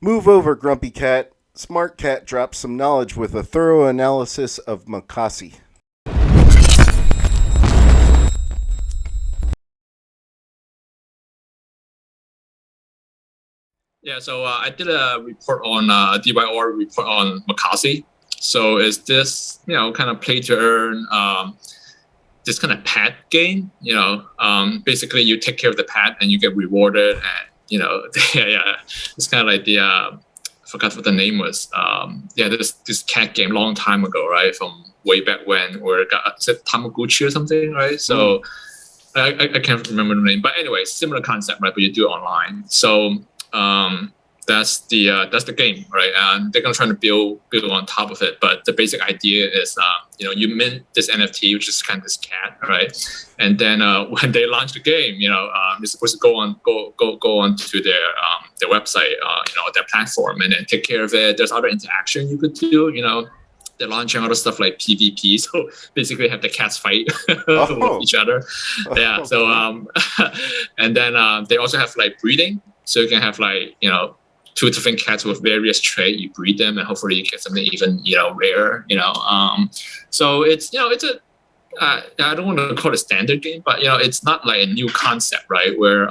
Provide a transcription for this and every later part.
Move over, Grumpy Cat. Smart Cat drops some knowledge with a thorough analysis of Mocossi. Yeah, so I did a report on DYOR report on Mocossi. So is this, kind of play to earn this kind of pet game? Basically you take care of the pet and you get rewarded, and yeah, it's kind of like the I forgot what the name was. This cat game long time ago, right? From way back when, where it got, is it Tamagotchi or something, right? So I can't remember the name, but anyway, similar concept, right? But you do it online. So that's the game, right? And they're gonna try to build on top of it. But the basic idea is, you mint this NFT, which is kind of this cat, right? And then when they launch the game, you're supposed to go on to their website, their platform, and then take care of it. There's other interaction you could do, They're launching other stuff like PvP, so basically have the cats fight with each other. Yeah. So and then they also have like breeding, so you can have like two different cats with various traits. You breed them, and hopefully you get something even rare. So it's it's a I don't want to call it a standard game, but it's not like a new concept, right? Where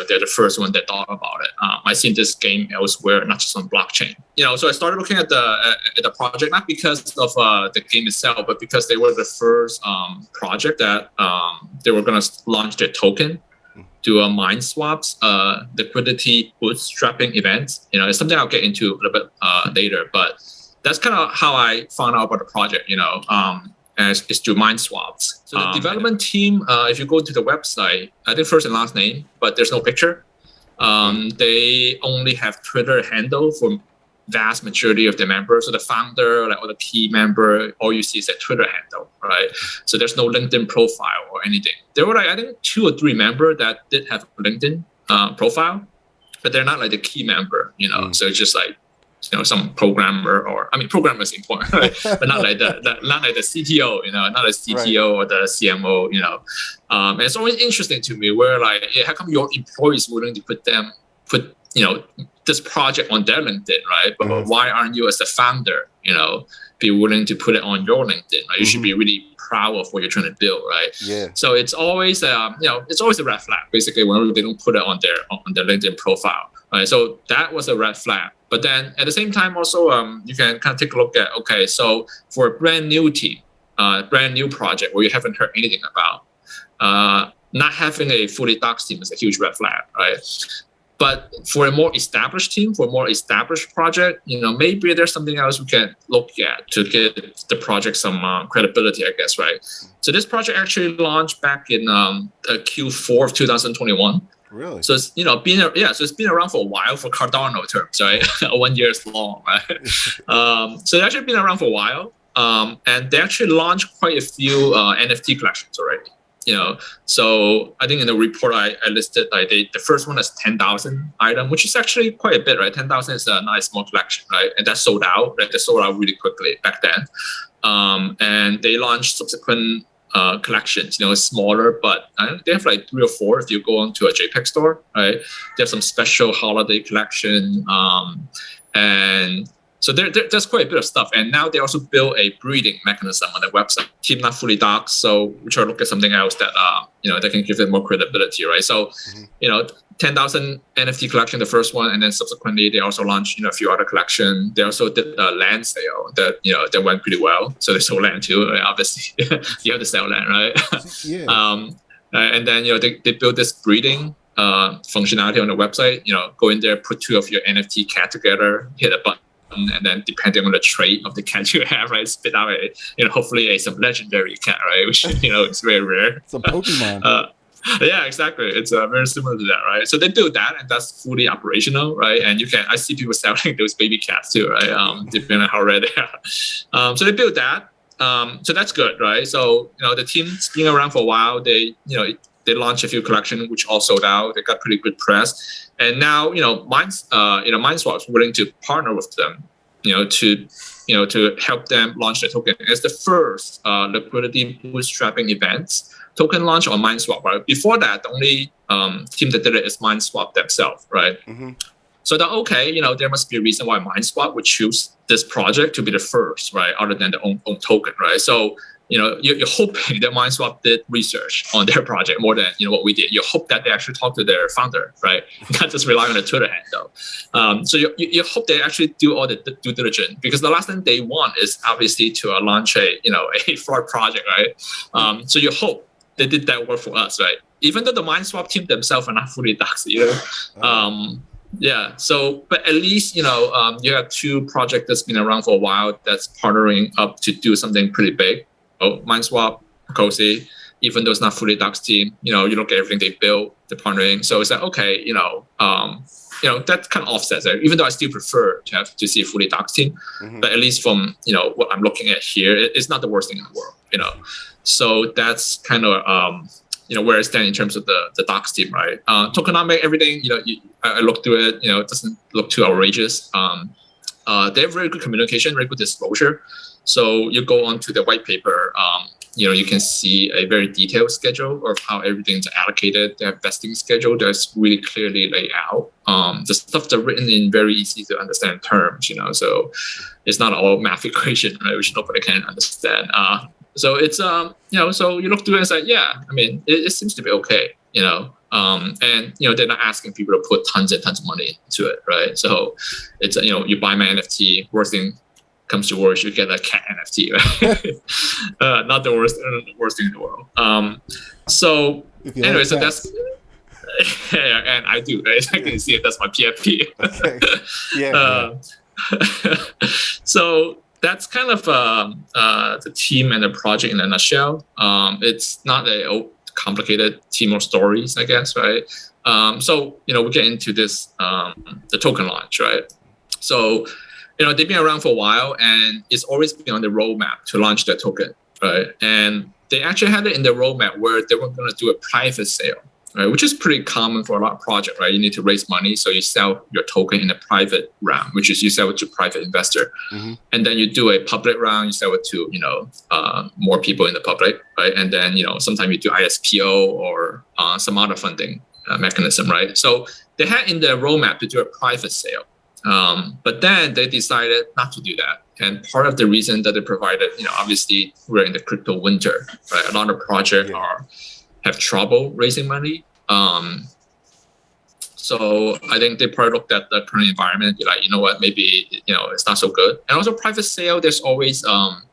they're the first one that thought about it. I've seen this game elsewhere, not just on blockchain. So I started looking at the project not because of the game itself, but because they were the first project that they were going to launch their token, do a mine swaps, liquidity bootstrapping event. It's something I'll get into a little bit later, but that's kind of how I found out about the project. Is to mine swaps. So the development team, if you go to the website, I think first and last name, but there's no picture. They only have Twitter handle for vast majority of the members. So the founder, or the key member, all you see is a Twitter handle, right? So there's no LinkedIn profile or anything. There were I think 2 or 3 members that did have a LinkedIn profile, but they're not like the key member, So it's just like some programmer, programmer is important, right? But not like the CTO, not a CTO or the CMO, and it's always interesting to me where how come your employees willing to put this project on their LinkedIn, right? But why aren't you as a founder, be willing to put it on your LinkedIn? Right? You should be really proud of what you're trying to build, right? Yeah. So it's always it's always a red flag basically whenever they don't put it on their LinkedIn profile, right? So that was a red flag. But then at the same time also you can kind of take a look at, okay, so for a brand new team, brand new project where you haven't heard anything about, not having a fully doxed team is a huge red flag, right? But for a more established team, for a more established project, maybe there's something else we can look at to give the project some credibility, I guess, right? So this project actually launched back in Q4 of 2021. Really? So it's it's been around for a while for Cardano terms, right? 1 year is long, right? So they've actually been around for a while, and they actually launched quite a few NFT collections already. So I think in the report I listed the first one is 10,000 item, which is actually quite a bit, right? 10,000 is a nice small collection, right? And that sold out, right? They sold out really quickly back then, and they launched subsequent collections, smaller, but they have like 3 or 4 if you go onto a JPEG store, right? They have some special holiday collection, and so there's quite a bit of stuff. And now they also build a breeding mechanism on their website. Team not fully doxed, so we try to look at something else that that can give it more credibility, right? So 10,000 NFT collection, the first one, and then subsequently they also launched a few other collections. They also did a land sale that went pretty well. So they sold land too. Right? Obviously, you have to sell land, right? Yeah. And then they built this breeding functionality on the website. Go in there, put 2 of your NFT cat together, hit a button, and then depending on the trait of the cat you have, right, spit out hopefully some legendary cat, right, which it's very rare. It's a Pokemon. Yeah, exactly. It's very similar to that, right? So they build that, and that's fully operational, right? And I see people selling those baby cats too, right? Depending on how rare they are. So they build that. So that's good, right? So the team's been around for a while. They launched a few collections which all sold out. They got pretty good press, and now MineSwap's willing to partner with them, to help them launch the token. It's the first liquidity bootstrapping event token launch on MineSwap, right? Before that, the only team that did it is MineSwap themselves, right? So that, okay, there must be a reason why MindSwap would choose this project to be the first, right, other than the own token, right? So you're hoping that MindSwap did research on their project more than what we did. You hope that they actually talk to their founder, right? Not just rely on the Twitter handle. So you hope they actually do all the due diligence, because the last thing they want is obviously to launch a fraud project, right? So you hope they did that work for us, right? Even though the MindSwap team themselves are not fully doxed either. Yeah. So, but at least you have two projects that's been around for a while that's partnering up to do something pretty big. MindSwap, Mocossi, even though it's not fully doxed team, you look at everything they built, the partnering. So it's like, okay, that kind of offsets it. Even though I still prefer to see a fully doxed team, but at least from what I'm looking at here, it's not the worst thing in the world. So that's kind of where I stand in terms of the doxed team, right? Tokenomic, everything. I looked through it. It doesn't look too outrageous. They have very good communication, very good disclosure. So you go onto the white paper, you can see a very detailed schedule of how everything's allocated. They have vesting schedule that's really clearly laid out. The stuff that's written in very easy to understand terms, so it's not all math equation, right, which nobody can understand. So it's so you look through it and say, yeah, I mean, it seems to be okay, and they're not asking people to put tons and tons of money into it, right? So it's you buy my NFT, worst thing comes to worst, you get a cat NFT, right? Not the worst thing in the world. So anyway, so that's yeah, and I do, right? I can see it. That's my PFP. Okay. Yeah. So that's kind of the team and the project in a nutshell. It's not a complicated team of stories, I guess, right? So we get into this the token launch, right? So they've been around for a while, and it's always been on the roadmap to launch their token, right? And they actually had it in the roadmap where they were going to do a private sale, right? Which is pretty common for a lot of projects, right? You need to raise money, so you sell your token in a private round, which is you sell it to private investor, and then you do a public round, you sell it to more people in the public, right? And then sometimes you do ISPO or some other funding mechanism, right? So they had in their roadmap to do a private sale. But then they decided not to do that. And part of the reason that they provided, obviously we're in the crypto winter, right? A lot of projects have trouble raising money. So I think they probably looked at the current environment and be like, maybe, it's not so good. And also private sale, there's always, from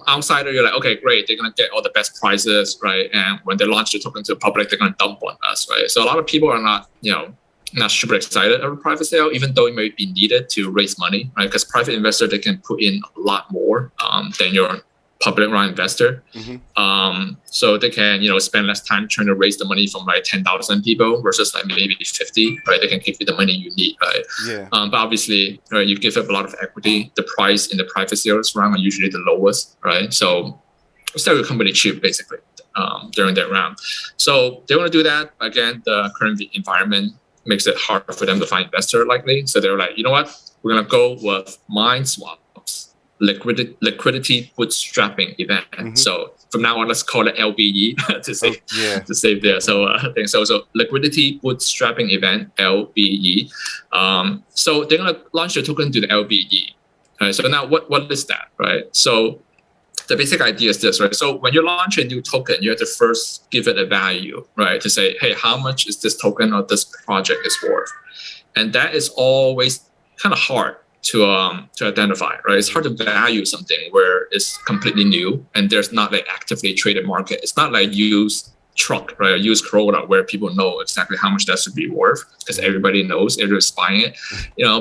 outsider, you're like, okay, great, they're going to get all the best prices, right? And when they launch the token to the public, they're going to dump on us, right? So a lot of people are not, not super excited of a private sale, even though it may be needed to raise money, right? Because private investor, they can put in a lot more than your public round investor. So they can, spend less time trying to raise the money from like 10,000 people versus like maybe 50, right? They can give you the money you need, right? Yeah. But obviously, right, you give up a lot of equity. The price in the private sales round are usually the lowest, right? So sell your company cheap, basically, during that round. So they want to do that. Again, the current environment makes it hard for them to find investor likely. So they're like, you know what? We're going to go with MindSwap's liquidity bootstrapping event. So from now on, let's call it LBE to save there. So so liquidity bootstrapping event, LBE. So they're going to launch the token to the LBE. Right? So now what is that, right? So the basic idea is this, right? So when you launch a new token, you have to first give it a value, right? To say, hey, how much is this token or this project is worth? And that is always kind of hard to identify, right? It's hard to value something where it's completely new and there's not like actively traded market. It's not like used truck, right? A used Corolla where people know exactly how much that should be worth because everybody knows, everybody's buying it,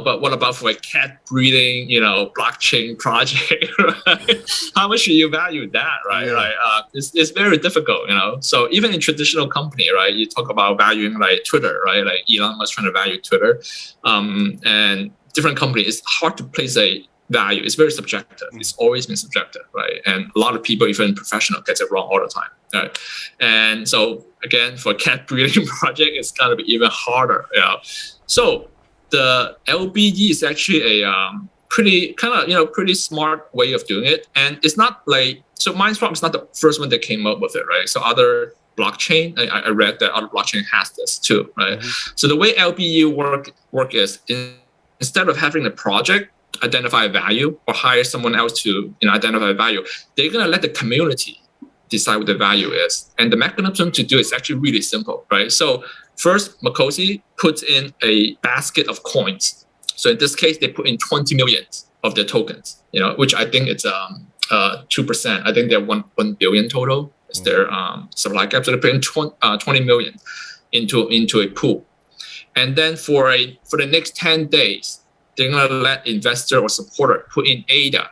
but what about for a cat breeding, blockchain project, right? How much should you value that, right? Right. It's very difficult, so even in traditional company, right? You talk about valuing like Twitter, right? Like Elon Musk trying to value Twitter, and different companies, it's hard to place a value. It's very subjective. It's always been subjective, right? And a lot of people, even professional, gets it wrong all the time, right? And so again, for a cat breeding project, it's gonna be even harder. So the LBE is actually a pretty pretty smart way of doing it, and it's not like, so MindSwap is not the first one that came up with it, right? So other blockchain. I read that other blockchain has this too, right? So the way LBE work is instead of having the project identify a value or hire someone else to identify a value, they're gonna let the community decide what the value is. And the mechanism to do it is actually really simple, right? So first, Mocossi puts in a basket of coins. So in this case, they put in 20 million of their tokens, which I think it's 2%. I think they're 1 billion total is their supply cap. So they put in 20 million into a pool. And then for the next 10 days, they're gonna let investor or supporter put in ADA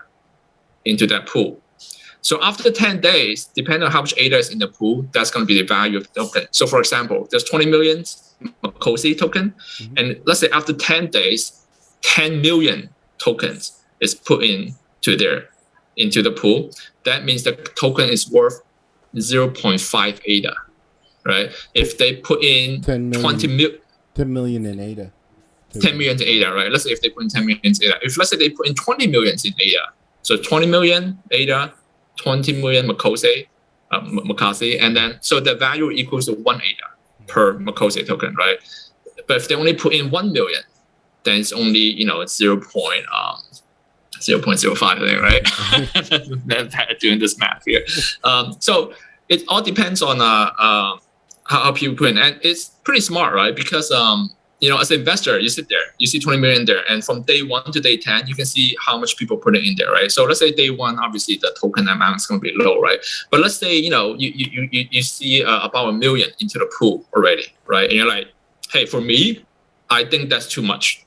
into that pool. So after 10 days, depending on how much ADA is in the pool, that's going to be the value of the token. So for example, there's 20 million Mocossi token. And let's say after 10 days, 10 million tokens is put into the pool. That means the token is worth 0.5 ADA, right? If they put in 10 million in ADA. 10 million in ADA, right? Let's say if they put in 10 million in ADA. If let's say they put in 20 million in ADA. So 20 million ADA, 20 million Mocossi, and then so the value equals to 1 ADA per Mocossi token, right? But if they only put in 1 million, then it's only 0.05, I think, right? Doing this math here. So it all depends on how people put in, and it's pretty smart, right? Because as an investor, you sit there, you see 20 million there, and from day 1 to day 10, you can see how much people put it in there, right? So let's say day 1, obviously the token amount is going to be low, right? But let's say you see about 1 million into the pool already, right? And you're like, hey, for me, I think that's too much.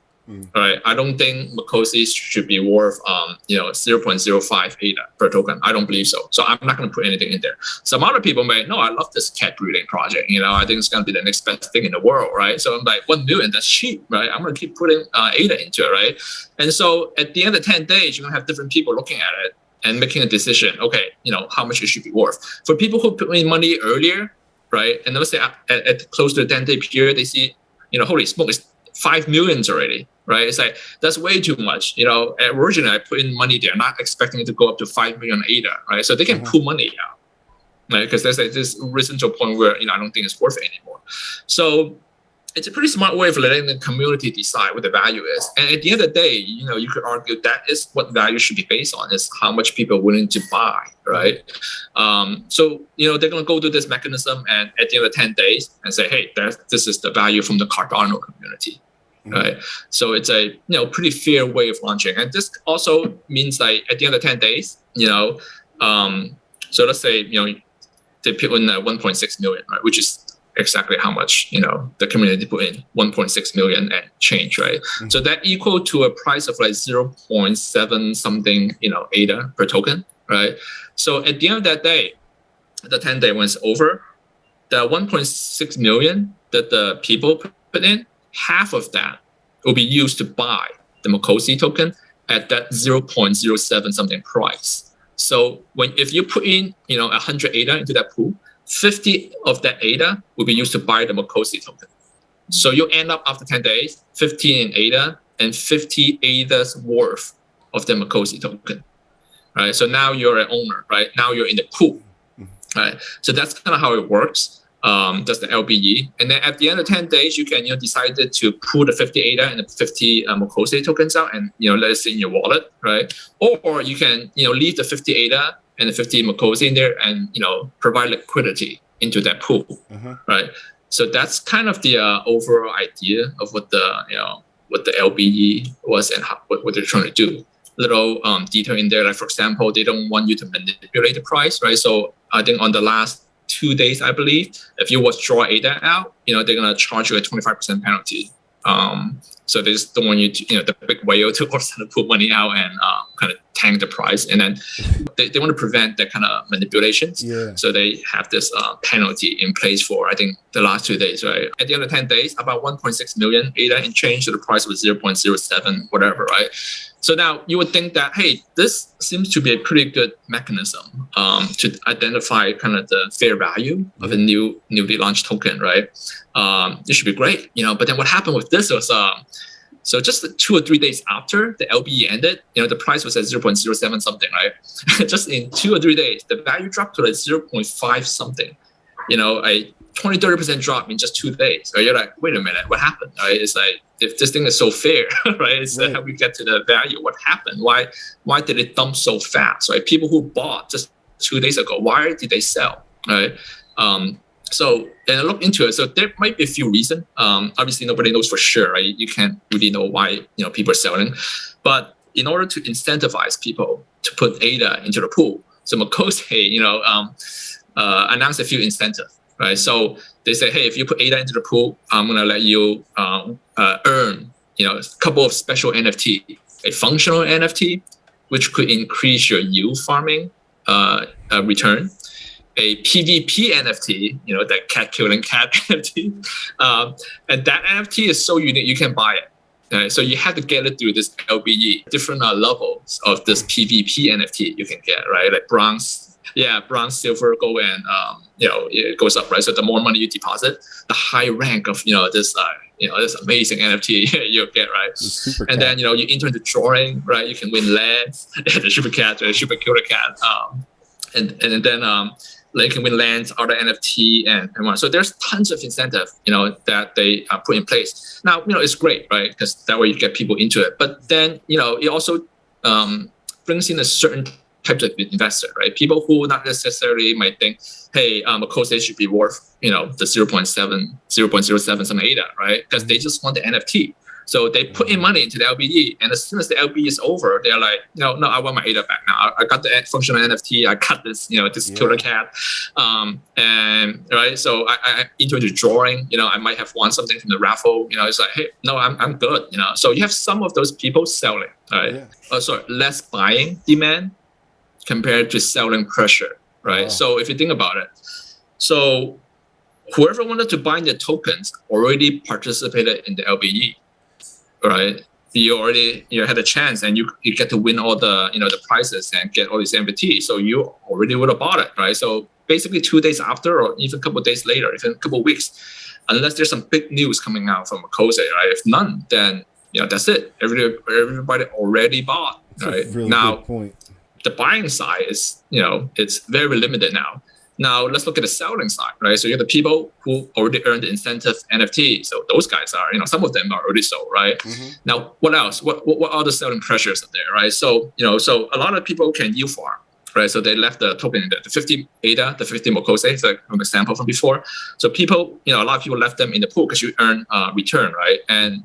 All right, I don't think Mocossi should be worth 0.05 ADA per token. I don't believe so. So I'm not going to put anything in there. Some other people may, no, I love this cat breeding project. I think it's going to be the next best thing in the world, right? So I'm like, 1 million, that's cheap, right? I'm going to keep putting ADA into it, right? And so at the end of 10 days, you're going to have different people looking at it and making a decision. Okay, how much it should be worth. For people who put in money earlier, right? And let's say at close to the 10-day period, they see, holy smoke, it's 5 million already, right? It's like, that's way too much. Originally I put in money there, not expecting it to go up to 5 million ADA, right? So they can pull money out, right? Because there's this risen to a point where, I don't think it's worth it anymore. So it's a pretty smart way of letting the community decide what the value is. And at the end of the day, you could argue that is what value should be based on, is how much people are willing to buy, right? So, they're going to go through this mechanism and at the end of 10 days and say, hey, this is the value from the Cardano community. Right, so it's a pretty fair way of launching, and this also means like at the end of 10 days, so let's say they put in 1.6 million, right, which is exactly how much the community put in, 1.6 million and change, right? So that equal to a price of like 0.7 something ADA per token, right? So at the end of that day, the 10 day when it's over, the 1.6 million that the people put in, half of that will be used to buy the Mocossi token at that 0.07 something price. So if you put in 100 ADA into that pool, 50 of that ADA will be used to buy the Mocossi token. So you end up after 10 days, 15 in ADA and 50 ADA's worth of the Mocossi token. Right. So now you're an owner, right? Now you're in the pool. Right. So that's kind of how it works. That's the LBE. And then at the end of 10 days, you can decide to pull the 50 ADA and the 50 Mocossi tokens out and let it sit in your wallet, right? Or you can leave the 50 ADA and the 50 Mocossi in there and provide liquidity into that pool, right? So that's kind of the overall idea of what the LBE was and what they're trying to do. Little detail in there, like for example, they don't want you to manipulate the price, right? So I think on the last 2 days, I believe, if you withdraw ADA out, they're gonna charge you a 25% penalty. So they just don't want you to, the big whale to also put money out and kind of tank the price. And then they want to prevent that kind of manipulations. Yeah. So they have this penalty in place for, I think, the last 2 days, right? At the end of 10 days, about 1.6 million ADA in change. So the price was 0.07, whatever, right? So now you would think that, hey, this seems to be a pretty good mechanism to identify kind of the fair value of a newly launched token, right? This should be great, But then what happened with this was, so just 2 or 3 days after the LBE ended, the price was at 0.07 something, right? Just in 2 or 3 days, the value dropped to like 0.5 something. a 20-30% drop in just 2 days. Right? You're like, wait a minute, what happened? Right? It's like, if this thing is so fair, right? It's how we get to the value. What happened? Why did it dump so fast? Right? People who bought just 2 days ago, why did they sell? Right? So and I look into it. So there might be a few reasons. Obviously, nobody knows for sure, right? You can't really know why people are selling, but in order to incentivize people to put ADA into the pool, so Mocossi, announced a few incentives, right? So they say, hey, if you put ADA into the pool, I'm gonna let you earn, a couple of special NFT, a functional NFT, which could increase your yield farming return. A PvP NFT, that cat killing cat NFT, and that NFT is so unique you can buy it. Right? So you have to get it through this LBE, different levels of this PvP NFT you can get, right? Like bronze, silver, gold, and it goes up, right? So the more money you deposit, the high rank of this amazing NFT you'll get, right? And then you enter into drawing, right? You can win lands, the super cat, the super killer cat, and then they can win lands, other NFT, and whatnot. So there's tons of incentive, that they put in place. Now, it's great, right? Because that way you get people into it. But then, it also brings in a certain type of investor, right? People who not necessarily might think, hey, Mocossi should be worth, the 0.07 some ADA, right? Because they just want the NFT. So they put in money into the LBE, and as soon as the LBE is over, they're like, no, I want my ADA back now. I got the functional NFT. I got this, this killer cat, and right. So I into the drawing. I might have won something from the raffle. It's like, hey, no, I'm good. So you have some of those people selling, right? Less buying demand compared to selling pressure, right? Wow. So if you think about it, so whoever wanted to buy the tokens already participated in the LBE. Right, you already had a chance, and you get to win all the the prizes and get all these NFTs. So you already would have bought it, right? So basically 2 days after, or even a couple of days later, even a couple of weeks, unless there's some big news coming out from Mocossi, right? If none, then that's it. Everybody already bought. Right? That's a really now, good point. The buying side is it's very limited now. Now let's look at the selling side, right? So you have the people who already earned the incentive NFT. So those guys are, some of them are already sold, right? Mm-hmm. Now, what else? What other selling pressures are there, right? So so a lot of people can yield farm, right? So they left the token in the 50 ADA, the 50 Mocossi, so from example from before. So people, a lot of people left them in the pool because you earn return, right? And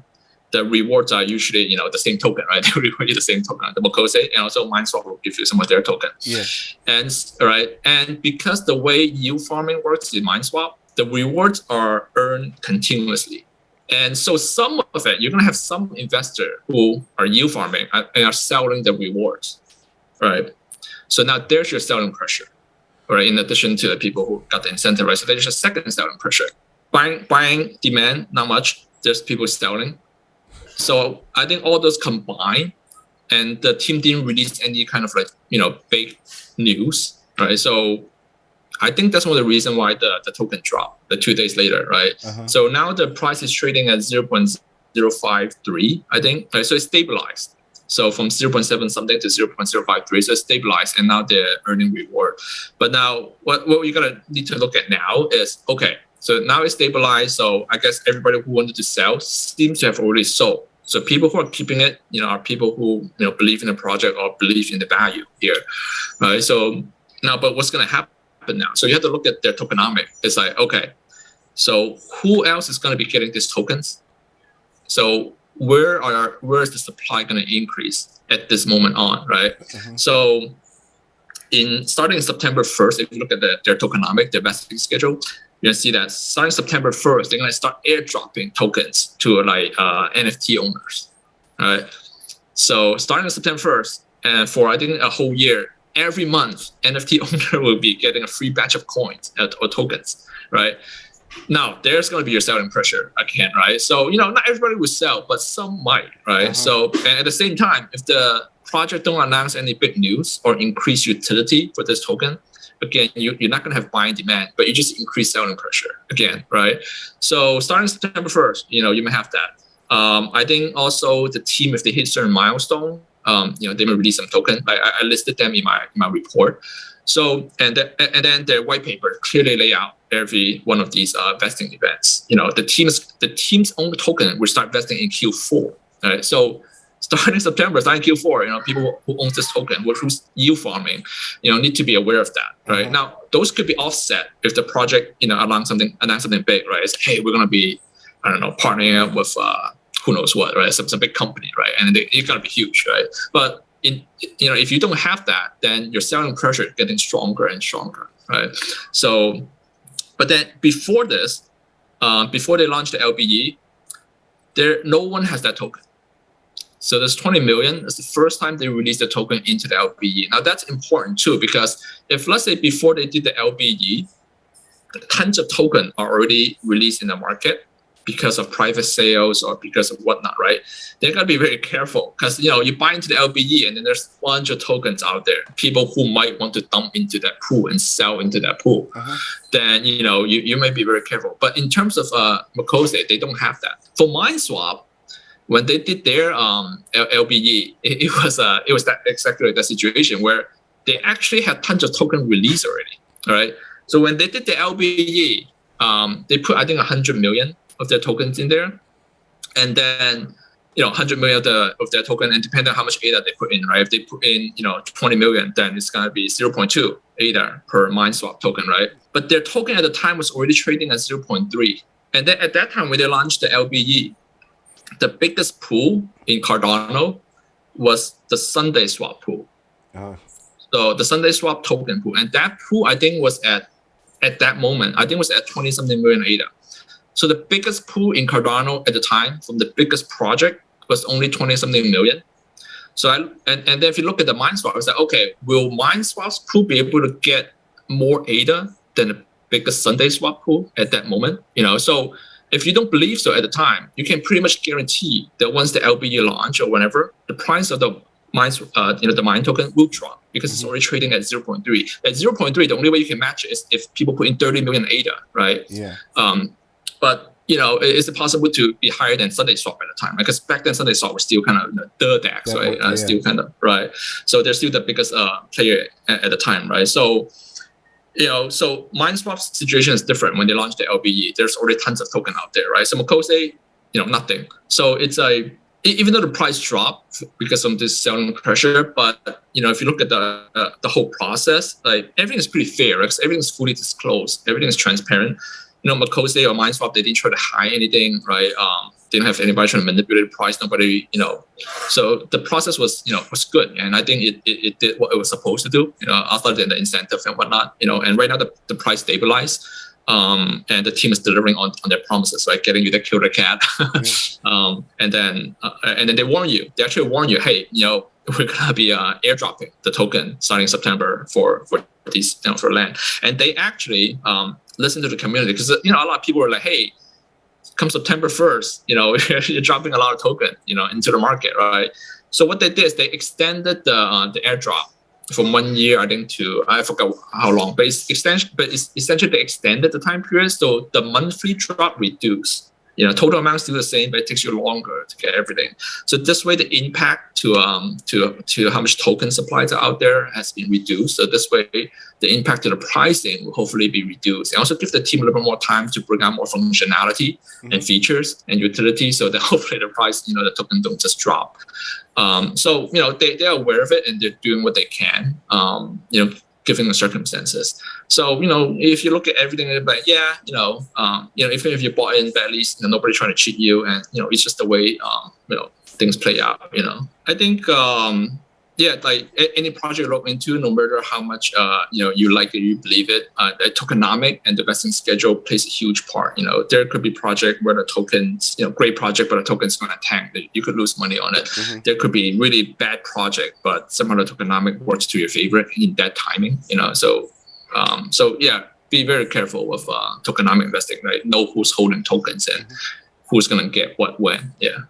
the rewards are usually, the same token, right? They reward you the same token, the Mocossi, and also MineSwap will give you some of their token. Yeah. And because the way yield farming works in MineSwap, the rewards are earned continuously. And so some of it, you're going to have some investor who are yield farming and are selling the rewards, right? So now there's your selling pressure, right? In addition to the people who got the incentive, right? So there's a second selling pressure. Buying demand, not much. There's people selling. So I think all those combined, and the team didn't release any kind of big news, right? So I think that's one of the reasons why the token dropped the 2 days later, right? Uh-huh. So now the price is trading at 0.053, I think. Right? So it's stabilized. So from 0.7 something to 0.053, so it's stabilized, and now they're earning reward. But now what we're gonna need to look at now is, okay, so now it's stabilized. So I guess everybody who wanted to sell seems to have already sold. So people who are keeping it, are people who believe in the project or believe in the value here, right? So now, but what's going to happen now? So you have to look at their tokenomic. It's like, okay, so who else is going to be getting these tokens? So where is the supply going to increase at this moment on, right? Mm-hmm. So starting in September 1st, if you look at their tokenomic, their vesting schedule, you're gonna see that starting September 1st, they're gonna start airdropping tokens to NFT owners. All right. So starting on September 1st, and for I think a whole year, every month, NFT owner will be getting a free batch of coins or tokens. Right. Now there's gonna be your selling pressure again, right? So not everybody will sell, but some might, right? Uh-huh. So and at the same time, if the project don't announce any big news or increase utility for this token, again, you're not going to have buying demand, but you just increase selling pressure again, right? So starting September 1st, you may have that. I think also the team, if they hit certain milestone, they may release some token. I listed them in my report. So and then their white paper clearly lay out every one of these vesting events. The team's own token will start vesting in Q4. Right? So starting September, starting Q4, people who own this token, who's yield farming, need to be aware of that, right? Now, those could be offset if the project, announce something big, right? It's, hey, we're gonna be, I don't know, partnering up with who knows what, right? Some big company, right? And it's gonna be huge, right? But if you don't have that, then your selling pressure is getting stronger and stronger, right? So, but then before this, before they launched the LBE, no one has that token. So this 20 million is the first time they released the token into the LBE. Now that's important too, because if, let's say, before they did the LBE, tons of tokens are already released in the market because of private sales or because of whatnot, right? They gotta be very careful because you buy into the LBE and then there's a bunch of tokens out there, people who might want to dump into that pool and sell into that pool. Then you might be very careful. But in terms of Mocossi, they don't have that. For MineSwap, when they did their LBE, it was that exactly that situation where they actually had tons of token release already. All right. So when they did the LBE, they put, I think, 100 million of their tokens in there, and then 100 million of their token, and depending on how much ADA they put in, right? If they put in 20 million, then it's gonna be 0.2 ADA per MineSwap token, right? But their token at the time was already trading at 0.3, and then at that time when they launched the LBE, the biggest pool in Cardano was the Sunday swap pool. So the Sunday swap token pool, and that pool I think was at that moment, I think was at 20 something million ADA. So the biggest pool in Cardano at the time from the biggest project was only 20 something million. So and then if you look at the MineSwap, it's like, okay, will MineSwap's pool be able to get more ADA than the biggest Sunday swap pool at that moment? So if you don't believe so at the time, you can pretty much guarantee that once the LBE launch or whenever, the price of the the Mine token will drop because it's already trading at 0.3. At 0.3, the only way you can match it is if people put in 30 million ADA, right? Yeah. But is it possible to be higher than Sunday Swap at the time? Because back then Sunday Swap was still kind of the DEX, right? Still kind of right. So they're still the biggest player at the time, right? So so MineSwap's situation is different when they launched the LBE. There's already tons of token out there, right? So Mocossi, nothing. So it's even though the price dropped because of this selling pressure, but if you look at the whole process, like everything is pretty fair, right? Everything's fully disclosed, everything is transparent. Mocossi or MineSwap, they didn't try to hide anything, right? Didn't have anybody trying to manipulate the price. Nobody, So the process was, was good, and I think it did what it was supposed to do. Other than the incentive and whatnot, and right now the price stabilized, and the team is delivering on their promises, right? Getting you the killer cat, and then they warn you. They actually warn you, hey, we're gonna be airdropping the token starting September for these, for land, and they actually listen to the community because a lot of people were like, hey, come September 1st, you're dropping a lot of token, into the market, right? So what they did is they extended the airdrop from 1 year, I think, to I forgot how long, but it's essentially they extended the time period, so the monthly drop reduced. Total amount is still the same, but it takes you longer to get everything. So this way, the impact to how much token supplies are out there has been reduced. So this way, the impact to the pricing will hopefully be reduced, and also give the team a little bit more time to bring out more functionality and features and utility, so that hopefully the price, the token don't just drop. So they're aware of it and they're doing what they can. Given the circumstances. So, if you look at everything, like, even if you bought in, but at least nobody trying to cheat you, and it's just the way things play out. I think like any project you look into, no matter how much you like it, you believe it, the tokenomic and the vesting schedule plays a huge part. There could be project where the tokens, great project, but the token's gonna tank. You could lose money on it. There could be really bad project, but somehow the tokenomic works to your favor in that timing. So be very careful with tokenomic investing, right? Know who's holding tokens and who's gonna get what when. Yeah.